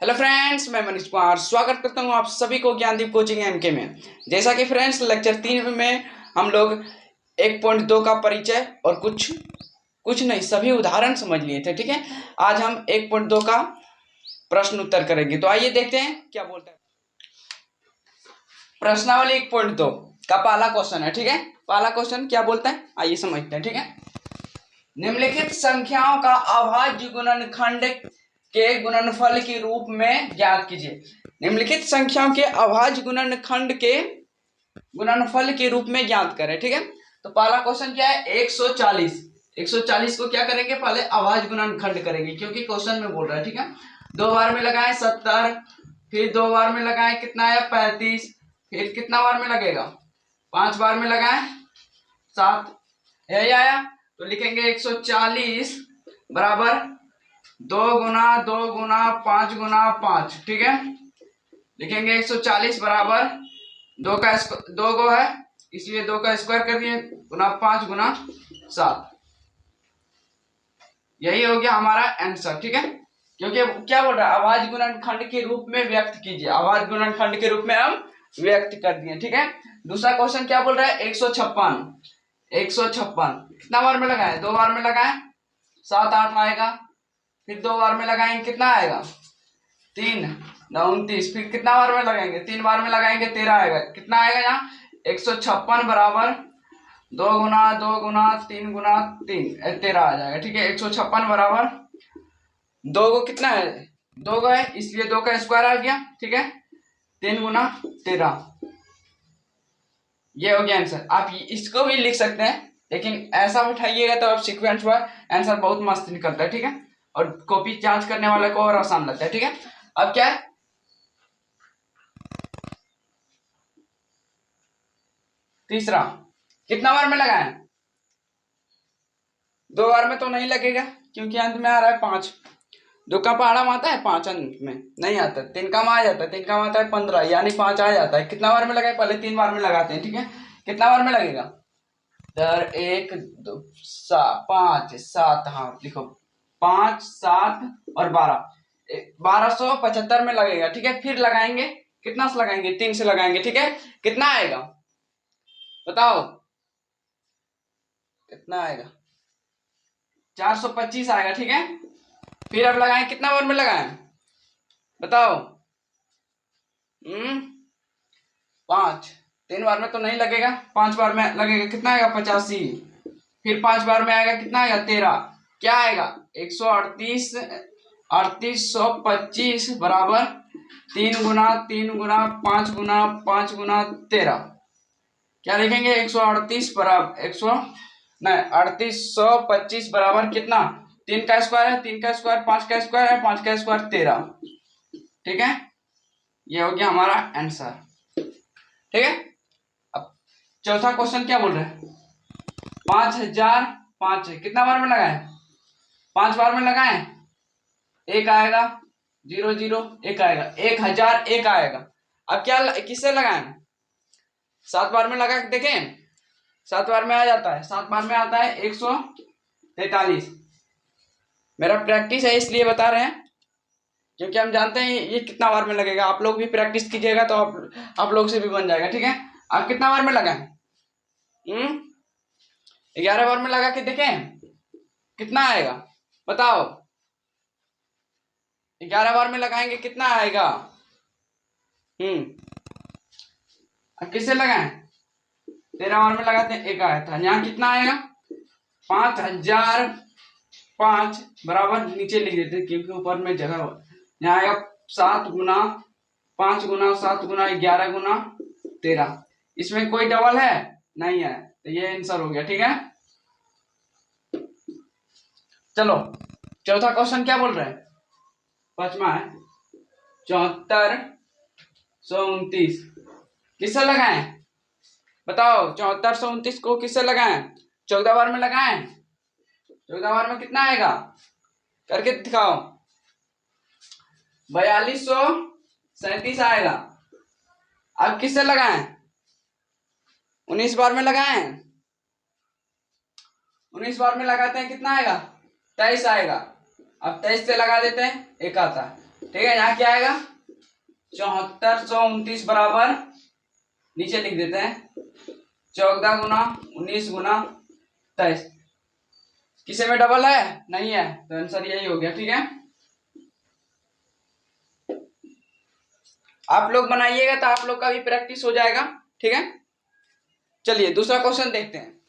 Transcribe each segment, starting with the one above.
Hello friends, मैं मनीष कुमार स्वागत करता हूं आप सभी को ज्ञानदीप कोचिंग एमके में। जैसा कि फ्रेंड्स लेक्चर 3 में हम लोग 1.2 का परिचय और कुछ नहीं सभी उदाहरण समझ लिए थे। ठीक है, आज हम 1.2 का प्रश्न उत्तर करेंगे। तो आइए देखते हैं क्या बोलता है। प्रश्नावली 1.2 का पहला क्वेश्चन है। ठीक है, पहला क्वेश्चन क्या बोलता है आइए समझते हैं। ठीक है, निम्नलिखित संख्याओं का अभाज्य गुणनखंड के गुणनफल के रूप में ज्ञात कीजिए। निम्नलिखित संख्याओं के अभाज्य गुणनखंड के गुणनफल के रूप में ज्ञात करें। ठीक है, तो पहला क्वेश्चन क्या है 140। 140 को क्या करेंगे, पहले अभाज्य गुणनखंड करेंगे क्योंकि क्वेश्चन में बोल रहा है। ठीक है, 2 बार में लगाएं 70, फिर 2 बार में लगाएं कितना है 35, फिर कितना बार में लगेगा 5 बार में लगाएं 7, यही आया। तो लिखेंगे 140 बराबर 2 गुना 2 गुना 5 गुना 5। ठीक है, लिखेंगे 140 बराबर 2 गो है इसलिए 2 का स्क्वायर कर दिए गुना 5 गुना 7। यही हो गया हमारा आंसर। ठीक है, क्योंकि क्या बोल रहा है अभाज्य गुणनखंड के रूप में व्यक्त कीजिए। अभाज्य गुणनखंड के रूप में हम व्यक्त कर दिए। ठीक है, दूसरा क्वेश्चन क्या बोल रहा है 156। 156 कितना बार में लगाए 2 बार में लगाए 7 8 आएगा, फिर 2 बार में लगाएंगे कितना आएगा 3 9 29, फिर कितना बार में लगाएंगे 3 बार में लगाएंगे 13 आएगा। कितना आएगा यहाँ 156 बराबर 2 गुना 2 गुना 3 गुना 3 13 आ जाएगा। ठीक है, 156 बराबर 2 को कितना है 2 को है इसलिए 2 का स्क्वायर आ गया। ठीक है, 3 गुना 13, ये हो गया आंसर। आप इसको भी लिख सकते हैं लेकिन ऐसा उठाइएगा तो आप सीक्वेंस पर आंसर बहुत मस्त निकलता है। ठीक है, और कॉपी जांच करने वाले को और आसान लगता है। ठीक है, अब क्या है तीसरा, कितना बार में लगाएं 2 बार में तो नहीं लगेगा क्योंकि अंत में आ रहा है 5। 2 का पहाड़ा में आता है 5 अंत में नहीं आता, 3 का में आ जाता है, 3 का में आता है 15 यानी 5 आ जाता है। कितना बार में लगाए पहले 3 बार में लगाते हैं। ठीक है, कितना बार में लगेगा 1 2 5 7, हाँ लिखो 5 7 और 12 1275 में लगेगा। ठीक है, फिर लगाएंगे कितना से लगाएंगे 3 से लगाएंगे। ठीक है, कितना आएगा बताओ कितना आएगा 425 आएगा। ठीक है, फिर अब लगाएं कितना बार में लगाएं बताओ 5। 3 बार में तो नहीं लगेगा, 5 बार में लगेगा कितना आएगा 85, फिर 5 बार में आएगा कितना आएगा 13, क्या आएगा 138 3825 बराबर 3 गुना 3 गुना 5 गुना 5 गुना 13। क्या लिखेंगे 138 बराबर 3825 बराबर कितना 3 का स्क्वायर है 3 का स्क्वायर 5 का स्क्वायर है 5 का स्क्वायर 13। ठीक है, ये हो गया हमारा आंसर। ठीक है, अब चौथा क्वेश्चन क्या बोल रहे हैं 5005 कितना बार में लगाए 5 बार में लगाए 1 आएगा 0 0 1 आएगा 1001 आएगा। अब क्या किससे लगाएं 7 बार में लगा के देखें 7 बार में आ जाता है, 7 बार में आता है 143। मेरा प्रैक्टिस है इसलिए बता रहे हैं क्योंकि हम जानते हैं ये कितना बार में लगेगा। आप लोग भी प्रैक्टिस कीजिएगा तो आप लोग से भी बन जाएगा। ठीक है, आप कितना बार में लगाएं 11 बार में लगा के देखें कितना आएगा बताओ 11 बार में लगाएंगे कितना आएगा अब किससे लगाएं 13 बार में लगाते हैं 1 आया था, यहाँ कितना आएगा 5005 बराबर नीचे लिख देते हैं क्योंकि ऊपर में जगह यहाँ आएगा 7 गुना 5 गुना 7 गुना 11 गुना 13। इसमें कोई डबल है नहीं है तो ये आंसर हो गया। ठीक है, चलो चौथा क्वेश्चन क्या बोल रहे हैं 5वां है 7429 किससे लगाएं बताओ 7429 को किससे लगाएं 14 बार में लगाएं 14 बार में कितना आएगा करके दिखाओ 4237 आएगा। अब किससे लगाएं 19 बार में लगाएं 19 बार में लगाते हैं कितना आएगा 23 आएगा। अब 23 से लगा देते हैं 1 आता है ठीक है। यहाँ क्या आएगा 7429 बराबर, नीचे लिख देते हैं 14 गुना 19 गुना 23। किसी में डबल है नहीं है, तो आंसर यही हो गया। ठीक है, आप लोग बनाइएगा तो आप लोग का भी प्रैक्टिस हो जाएगा। ठीक है, चलिए दूसरा क्वेश्चन देखते हैं।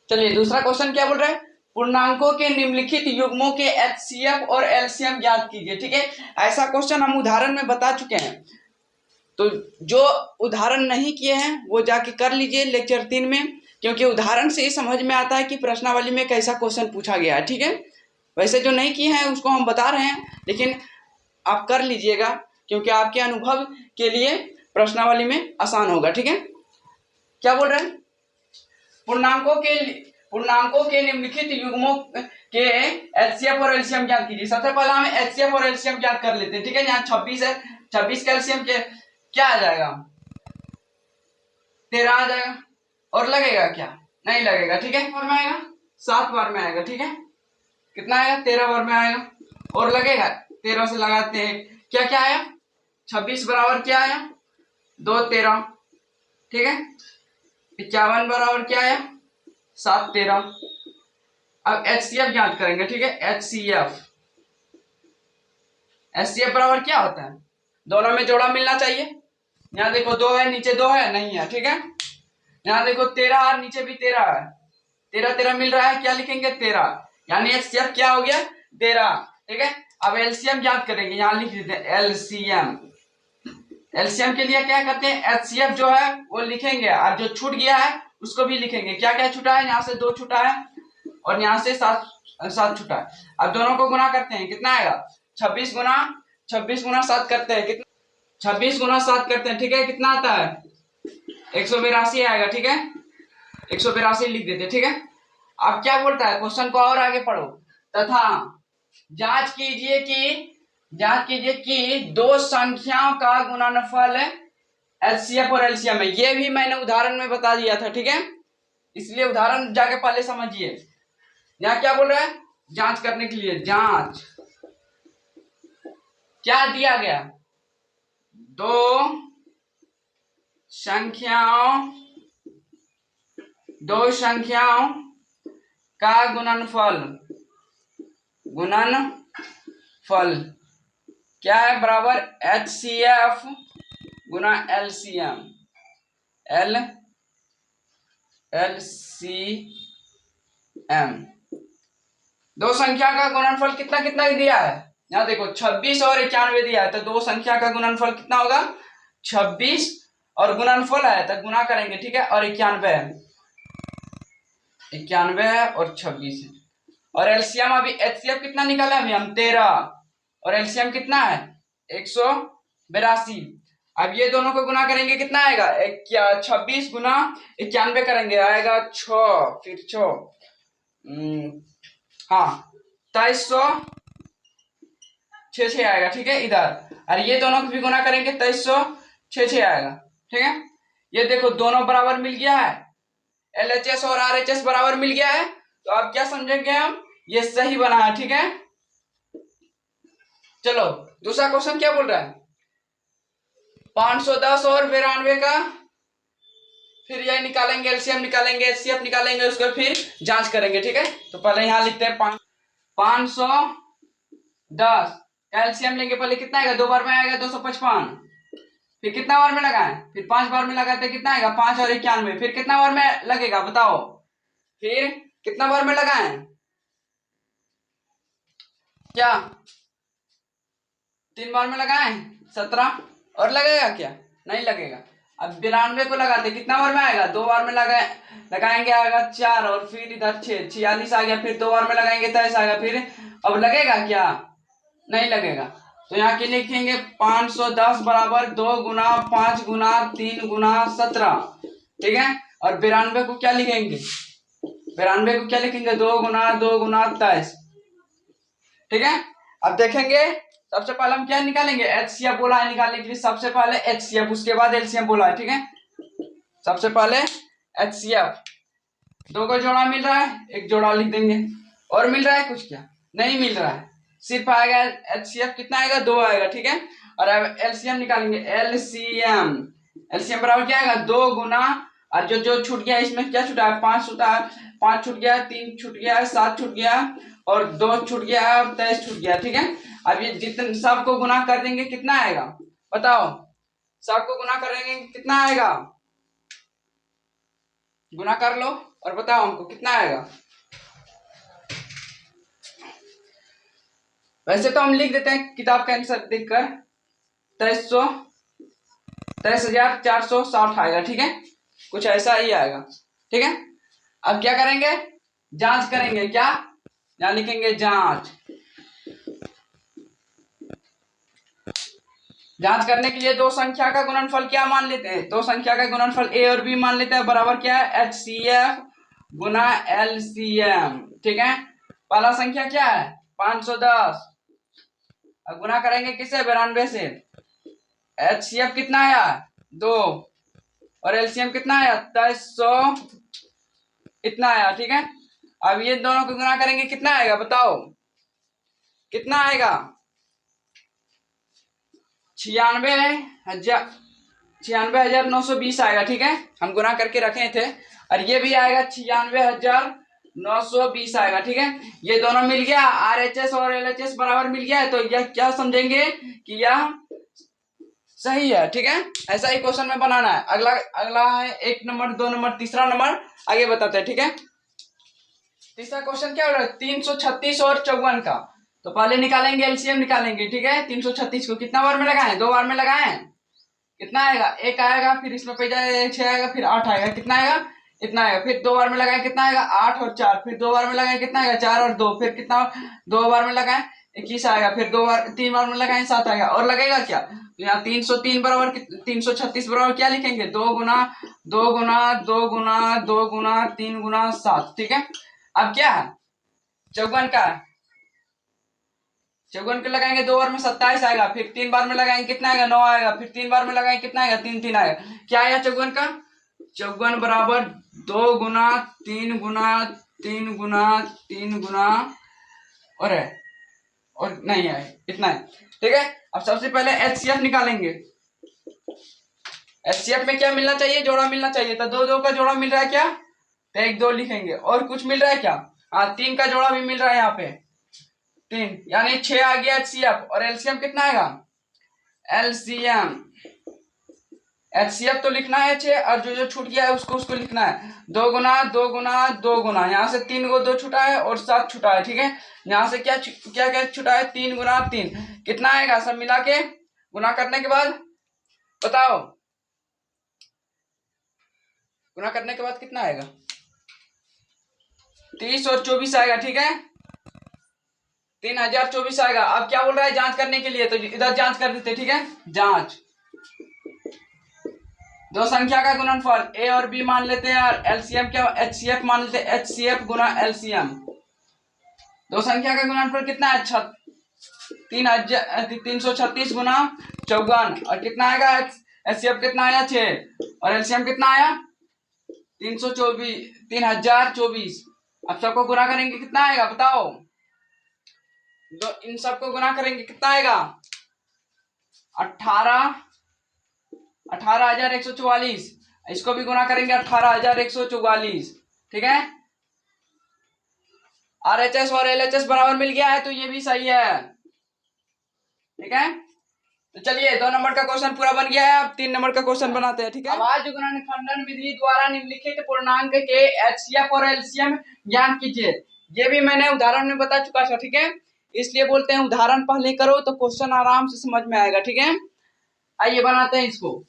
चलिए दूसरा क्वेश्चन क्या बोल रहा है, पूर्णांकों के निम्नलिखित युग्मों के एचसीएफ और एलसीएम ज्ञात कीजिए। ठीक है, ऐसा क्वेश्चन हम उदाहरण में बता चुके हैं, तो जो उदाहरण नहीं किए हैं वो जाके कर लीजिए लेक्चर 3 में, क्योंकि उदाहरण से ही समझ में आता है कि प्रश्नावली में कैसा क्वेश्चन पूछा गया है। ठीक है, वैसे जो नहीं किए हैं उसको हम बता रहे हैं, लेकिन आप कर लीजिएगा क्योंकि आपके अनुभव के लिए प्रश्नावली में आसान होगा। ठीक है, क्या बोल रहे हैं, पूर्णांकों के निम्नलिखित युग्मों के एचसीएफ और एलसीएम ज्ञात कीजिए। सबसे पहले हम एचसीएफ और एलसीएम ज्ञात कर लेते हैं। ठीक है, यहाँ 26 है, 26 का एलसीएम क्या आ जाएगा 13 आ जाएगा, और लगेगा क्या, नहीं लगेगा। ठीक है, बार में आएगा 7 बार में आएगा। ठीक है, कितना आएगा 13 बार में आएगा, और लगेगा 13 से लगाते हैं, क्या क्या आया 26 बराबर क्या आया 2 13। ठीक है, 51 बराबर क्या आया 7 13। अब एचसीएफ ज्ञात करेंगे। ठीक है, एचसीएफ बराबर क्या होता है, दोनों में जोड़ा मिलना चाहिए। यहाँ देखो 2 है, नीचे 2 है, नहीं है। ठीक है, यहाँ देखो 13 और नीचे भी 13 है, 13 13 मिल रहा है, क्या लिखेंगे 13, यानी एचसीएफ क्या हो गया 13। ठीक है, अब एलसीएम ज्ञात करेंगे, यहाँ लिख देते हैं एलसीएम। एलसीएम के लिए क्या करते हैं, एचसीएफ जो है वो लिखेंगे, और जो छूट गया है उसको भी लिखेंगे। क्या क्या छूटा है, यहाँ से 2 छूटा है और यहाँ से 7 छूटा है। अब दोनों को गुना करते हैं, कितना आएगा 26 गुना 7 करते हैं, कितना 26 गुना 7 करते हैं। ठीक है, कितना आता है 182 आएगा। ठीक है, 182 लिख देते। ठीक है, अब क्या बोलता है, क्वेश्चन को और आगे पढ़ो, तथा जांच कीजिए कि दो संख्याओं का गुणनफल एचसीएफ और एलसीएम है। ये भी मैंने उदाहरण में बता दिया था। ठीक है, इसलिए उदाहरण जाके पहले समझिए। यहाँ क्या बोल रहा है, जांच करने के लिए, जांच क्या दिया गया, दो संख्याओं का गुणनफल क्या है, बराबर एचसीएफ गुना एलसीएम। दो संख्या का गुणनफल कितना कितना दिया है, यहाँ देखो 26 और 91 दिया है, तो दो संख्या का गुणनफल कितना होगा 26, और गुणनफल है तो गुना करेंगे। ठीक है, और 91 है और 26 है, और एलसीएम अभी एचसीएफ कितना निकाला अभी हम 13, और एलसीएम कितना है 182। अब ये दोनों को गुना करेंगे, कितना आएगा 26 गुना 91 करेंगे, आएगा 6, फिर 6 हाँ 2306 आएगा। ठीक है, इधर, और ये दोनों को भी गुना करेंगे 2306 आएगा। ठीक है, ये देखो दोनों बराबर मिल गया है, एलएचएस और आरएचएस बराबर मिल गया है, तो अब क्या समझेंगे हम, ये सही बना है। ठीक है, चलो दूसरा क्वेश्चन क्या बोल रहा है, 510 और 92 का, फिर ये निकालेंगे, एलसीएम निकालेंगे, एचसीएफ निकालेंगे, उसको फिर जांच करेंगे। ठीक है, तो पहले यहां लिखते हैं 510 एलसीएम लेंगे, पहले कितना आएगा 2 बार में आएगा 255, फिर कितना बार में लगाएं, फिर 5 बार में लगाते कितना आएगा 5 और 91, फिर कितना बार में लगेगा बताओ, फिर कितना बार में लगाएं, क्या 3 बार में लगाएं 17, और लगेगा क्या, नहीं लगेगा। अब 92 को लगाते कितना बार में आएगा 2 बार में लगाएंगे, आएगा 4, और फिर इधर 6 46 आ गया, फिर 2 बार में लगाएंगे 23 आएगा, फिर अब लगेगा क्या, नहीं लगेगा। तो यहाँ के लिखेंगे 510 बराबर 2 गुना 5 गुना 3 गुना 17। ठीक है, और 92 को क्या लिखेंगे, 2 गुना 23। ठीक है, अब देखेंगे, सबसे पहले हम क्या निकालेंगे, एचसीएफ बोला है निकालने के लिए, सबसे पहले एचसीएफ, उसके बाद एलसीएम बोला है। ठीक है, सबसे पहले एचसीएफ, 2 का जोड़ा मिल रहा है, एक जोड़ा लिख देंगे, और मिल रहा है कुछ, क्या नहीं मिल रहा है, सिर्फ आएगा HCF कितना आएगा 2 आएगा, ठीक है। और अब LCM निकालेंगे, LCM बराबर क्या आएगा 2 गुना, और जो जो छूट गया इसमें क्या छूटा है 5 छूटा है, 5 छूट गया, 3 छूट गया, 7 छूट गया और 2 छूट गया, 23 छूट गया, ठीक है। अब ये जितने सबको गुना कर देंगे कितना आएगा बताओ, सबको गुना करेंगे कितना आएगा, गुना कर लो और बताओ हमको कितना आएगा। वैसे तो हम लिख देते हैं किताब का आंसर देखकर 23,460 आएगा, ठीक है, कुछ ऐसा ही आएगा, ठीक है। अब क्या करेंगे, जांच करेंगे, क्या यहां लिखेंगे जांच। जांच करने के लिए दो संख्या का गुणनफल क्या मान लेते हैं, दो संख्या का गुणनफल A और B मान लेते हैं, बराबर क्या है HCF गुना LCM, ठीक है। पहला संख्या क्या है 510, अब गुना करेंगे किससे 92 से, HCF कितना आया 2 और LCM कितना आया 2300 इतना आया, ठीक है। अब ये दोनों को गुना करेंगे कितना आएगा बताओ, कितना आएगा 96,920 आएगा, ठीक है, हम गुना करके रखे थे। और ये भी आएगा 96,920 आएगा, ठीक है। ये दोनों मिल गया, RHS और LHS बराबर मिल गया है, तो यह क्या समझेंगे कि यह सही है, ठीक है। ऐसा ही क्वेश्चन में बनाना है। अगला अगला है 1 नंबर 2 नंबर तीसरा नंबर आगे बताते हैं, ठीक है। तीसरा क्वेश्चन क्या हो रहा है 336 और 54 का, तो पहले निकालेंगे LCM निकालेंगे, ठीक है। 336 को कितना बार में लगाएं, 2 बार में लगाएं, कितना आएगा 1 आएगा, फिर इसमें पे जाए 6 आएगा, फिर 8 आएगा, कितना आएगा इतना आएगा, फिर 2 बार में लगाएं कितना आएगा 8 और 4, फिर 2 बार में लगाएं कितना आएगा 4 और 2, फिर कितना 2 बार में लगाएं 21 आएगा, फिर 3 बार में लगाएं 7 आएगा, और लगेगा क्या, तो यहाँ 303 बराबर 336 बराबर क्या लिखेंगे 2 गुना 2 गुना 2 गुना 2 गुना 3 गुना 7, ठीक है। अब क्या है 54 का, 54 के लगाएंगे 2 बार में 27 आएगा, फिर 3 बार में लगाएंगे कितना आएगा 9 आएगा, फिर 3 बार में लगाएंगे कितना आएगा 3 आएगा, क्या आया 54 का 54 बराबर 2 गुना 3 गुना 3 गुना 3 गुना और नहीं है इतना है, ठीक है। अब सबसे पहले HCF निकालेंगे। HCF में क्या मिलना चाहिए, जोड़ा मिलना चाहिए, तो 2 2 का जोड़ा मिल रहा है क्या, तो 1 2 लिखेंगे, और कुछ मिल रहा है क्या, हाँ 3 का जोड़ा भी मिल रहा है यहाँ पे 3, यानी 6 आ गया HCF, और LCM कितना आएगा LCM HCF तो लिखना है 6, और जो जो छूट गया है उसको लिखना है 2 गुना 2 गुना 2 गुना, यहाँ से 3 को 2 छुटा है और 7 छुटा है, ठीक है। यहाँ से क्या क्या क्या छुटा है 3 गुना 3, कितना आएगा सब मिला के गुना करने के बाद बताओ, गुना करने के बाद कितना आएगा 30 और 24 आएगा, ठीक है 3024 आएगा। अब क्या बोल रहा है जांच करने के लिए, तो इधर जांच कर देते, ठीक है। जांच दो संख्या का गुणनफल A और B मान लेते हैं, और LCM क्या HCF मान लेते हैं, HCF गुना LCM। दो संख्या का गुणनफल कितना है 336 गुना 54, और कितना आएगा HCF कितना आया 6 और LCM कितना आया 3024। अब सबको गुना करेंगे कितना आएगा बताओ, इन सबको गुना करेंगे कितना आएगा 18,144, इसको भी गुना करेंगे 18,144, ठीक है। RHS और LHS बराबर मिल गया है, तो ये भी सही है, ठीक है। तो चलिए 2 नंबर का क्वेश्चन पूरा बन गया है, अब 3 नंबर का क्वेश्चन बनाते हैं, ठीक है। अभाज्य गुणनखंडन विधि द्वारा निम्नलिखित पूर्णांक के HCF और LCM ज्ञात कीजिए। ये भी मैंने उदाहरण में बता चुका था, ठीक है, इसलिए बोलते हैं उदाहरण पहले करो तो क्वेश्चन आराम से समझ में आएगा, ठीक है। आइए बनाते हैं इसको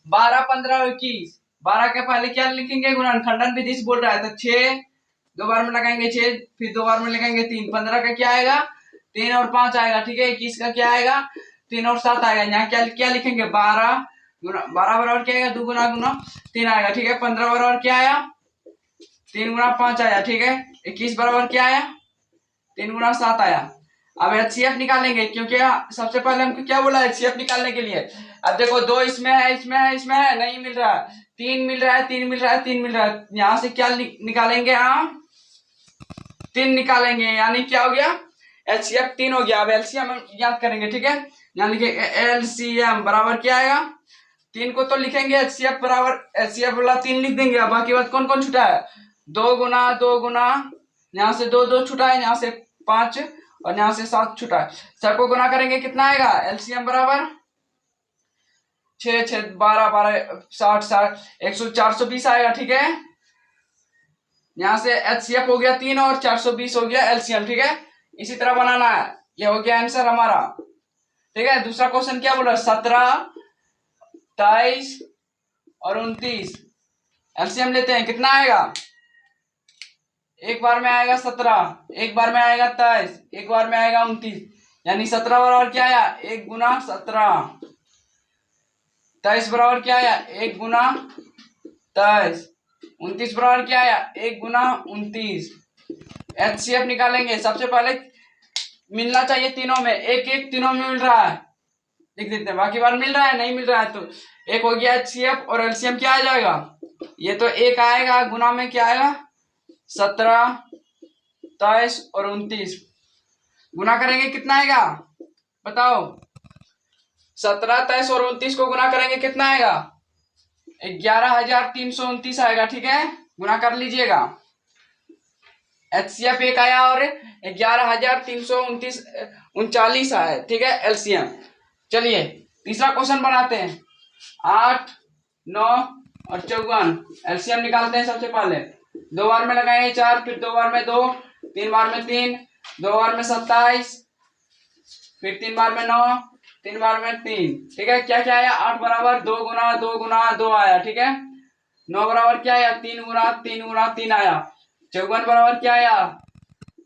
12 15 और 21, 12 के पहले क्या लिखेंगे गुणनखंडन विधि से बोल रहा है, तो 6 2 बार में लगाएंगे 6, फिर 2 बार में लगाएंगे 3, 15 का क्या आएगा 3 और 5 आएगा, ठीक है। 21 का क्या आएगा 3 और 7 आएगा, यहाँ क्या क्या लिखेंगे 12 बराबर क्या आएगा 2 गुना 3 आएगा, ठीक है। 15 बराबर क्या आया 3 गुना 5 आया, ठीक है। 21 बराबर क्या आया 3 गुना 7 आया। अब HCF निकालेंगे, क्योंकि सबसे पहले हमको क्या बोला HCF निकालने के लिए। अब देखो 2 इसमें है, इसमें है, इसमें है, नहीं मिल रहा है, 3 मिल रहा है, 3 मिल रहा है, 3 मिल रहा है, यहाँ से क्या निकालेंगे हम 3 निकालेंगे, यानी क्या हो गया HCF 3 हो गया। अब LCM हम याद करेंगे, ठीक है। यहाँ लिखेंगे LCM बराबर क्या आएगा, 3 को तो लिखेंगे, HCF बराबर HCF वाला 3 लिख देंगे। अब बाकी बात कौन कौन छुटा है, 2 गुना, यहाँ से 2 2 छुटा है, यहाँ से 5 और यहाँ से 7 छुटा है। सबको गुना करेंगे कितना आएगा, LCM बराबर 6 6 12 12 60 60 100 420 आएगा, ठीक है। यहाँ से HCF हो गया 3 और 420 हो गया LCM, ठीक है। इसी तरह बनाना है, ये हो गया आंसर हमारा, ठीक है। दूसरा क्वेश्चन क्या बोल रहा है, 17 23 और 29 LCM लेते हैं, कितना आएगा, एक बार में आएगा 17, एक बार में आएगा 23, एक बार में आएगा 29, यानी 17 बराबर क्या आया, 1 गुना 17, 23 बराबर क्या आया, 1 गुना 23, 29 बराबर क्या आया, 1 गुना 29। HCF निकालेंगे, सबसे पहले मिलना चाहिए तीनों में, एक एक तीनों में मिल रहा है, लिख देते हैं। बाकी बार मिल रहा है, नहीं मिल रहा है तो एक हो गया HCF और LCM क्या आ जाएगा, ये तो एक आएगा, गुना में क्या आएगा 17 23 और 29, गुना करेंगे कितना आएगा बताओ, 17 23 और 29 को गुना करेंगे कितना आएगा, 11,329 आएगा, ठीक है। गुना कर लीजिएगा, HCF एक आया और 11,339 आया, ठीक है LCM। चलिए तीसरा क्वेश्चन बनाते हैं, 8 9 और 54 LCM निकालते हैं। सबसे पहले 2 बार में लगाएंगे 4, फिर 2 बार में 2, 3 बार में 3, 2 बार में 27, फिर 3 बार में 9, 3 बार में 3, ठीक है। क्या क्या आया, 8 बराबर 2 गुना 2 गुना 2 आया, ठीक है। 9 बराबर क्या आया, 3 गुना 3 गुना 3 आया। 54 बराबर क्या आया,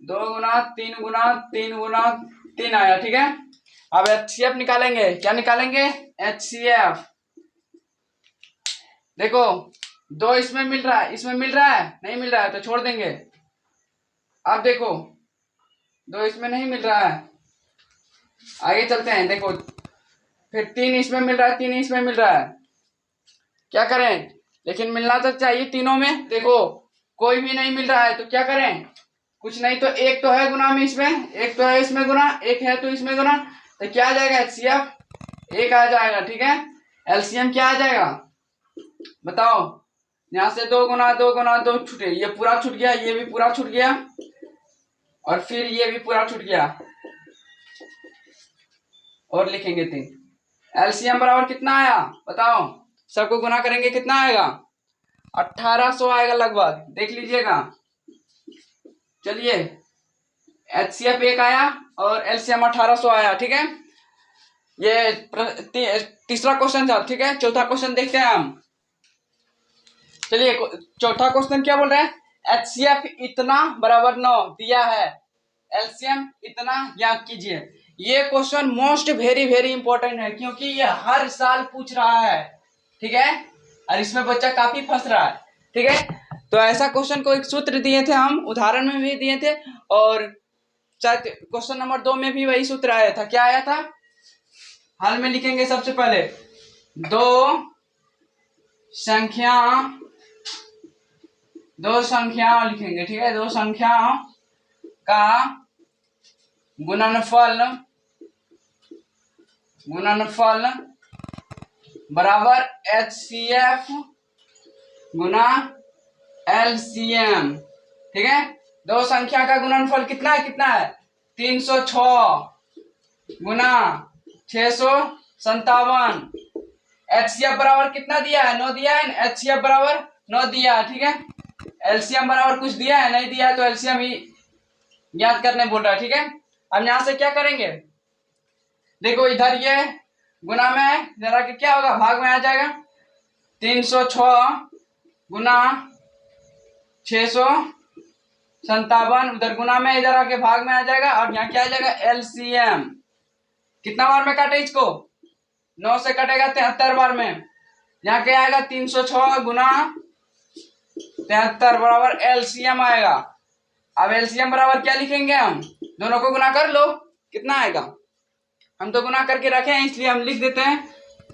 2 गुना 3 गुना 3 गुना 3 आया, ठीक है। अब HCF निकालेंगे, क्या निकालेंगे, HCF। देखो 2 इसमें मिल रहा है, इसमें मिल रहा है, नहीं मिल रहा है तो छोड़ देंगे। अब देखो 2 इसमें नहीं मिल रहा है, आगे चलते हैं। देखो फिर 3 इसमें मिल रहा है, 3 इसमें मिल रहा है, क्या करें, लेकिन मिलना तो चाहिए तीनों में। देखो कोई भी नहीं मिल रहा है तो क्या करें, कुछ नहीं तो एक तो है गुना में, इसमें एक तो है, इसमें गुना, एक है तो इसमें गुना, तो क्या आ जाएगा, HCF एक आ जाएगा, ठीक है। LCM क्या आ जाएगा बताओ, यहां से 2 गुना 2 गुना 2 छूटे, ये पूरा छूट गया, ये भी पूरा छूट गया और फिर ये भी पूरा छूट गया, और लिखेंगे 3। LCM बराबर कितना आया बताओ, सबको गुना करेंगे कितना आएगा, 1800 आएगा लगभग, देख लीजिएगा। चलिए HCF एक आया और LCM 1800 आया, ठीक है। ये तीसरा क्वेश्चन था, ठीक है। चौथा क्वेश्चन देखते हैं हम। चलिए चौथा क्वेश्चन क्या बोल रहे हैं, HCF इतना बराबर 9 दिया है, LCM इतना ज्ञात कीजिए। ये question most very very important है, क्योंकि ये हर साल पूछ रहा है, ठीक है, और इसमें बच्चा काफी फंस रहा है, ठीक है। तो ऐसा क्वेश्चन को एक सूत्र दिए थे हम, उदाहरण में भी दिए थे, और शायद क्वेश्चन नंबर 2 में भी वही सूत्र आया था। क्या आया था, हाल में लिखेंगे सबसे पहले, दो संख्याओं लिखेंगे, ठीक है। 2 संख्याओं का गुणनफल बराबर HCF गुना LCM, ठीक है। 2 संख्या का गुणनफल कितना है 306 गुना 657। HCF बराबर कितना दिया है, 9 दिया है, HCF बराबर 9 दिया है, ठीक है। LCM बराबर कुछ दिया है, नहीं दिया है, तो LCM ही ज्ञात करने बोल रहा है, ठीक है। अब यहां से क्या करेंगे, देखो इधर ये गुना में जरा कि क्या होगा, भाग में आ जाएगा, 306 गुना 657, उधर गुना में इधर आके भाग में आ जाएगा, और यहाँ क्या आ जाएगा LCM। कितना बार में काटे इसको, 9 से कटेगा 73 बार में, यहाँ क्या आएगा 306 गुना 73 बराबर LCM आएगा। अब LCM बराबर क्या लिखेंगे हम, दोनों को गुना कर लो, कितना आएगा, हम तो गुना करके रखे हैं इसलिए हम लिख देते हैं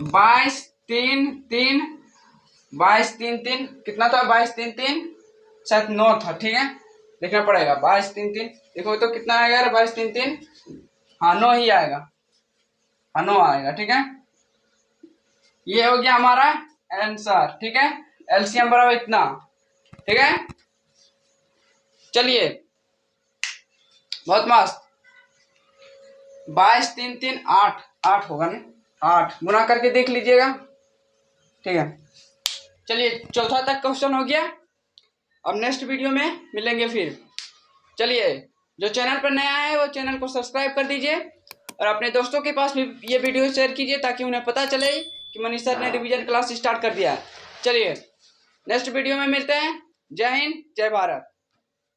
22 3 3 22 3 3 कितना था, 22 3 3 शायद 9 था, ठीक है, देखना पड़ेगा, 22 3 3 देखो तो कितना आएगा 22 3 3, हाँ 9 ही आएगा, हाँ 9 आएगा। ठीक है, ये हो गया हमारा आंसर। ठीक है, एलसीएम बराबर इतना। ठीक है, चलिए बहुत मस्त। 22 3 3 8, 8 होगा ना, 8 गुना करके देख लीजिएगा। ठीक है, चलिए चौथा तक क्वेश्चन हो गया। अब नेक्स्ट वीडियो में मिलेंगे फिर। चलिए, जो चैनल पर नया है वो चैनल को सब्सक्राइब कर दीजिए और अपने दोस्तों के पास भी ये वीडियो शेयर कीजिए ताकि उन्हें पता चले कि मनीष सर ने रिवीजन क्लास स्टार्ट कर दिया है। चलिए नेक्स्ट वीडियो में मिलते हैं। जय हिंद, जय भारत।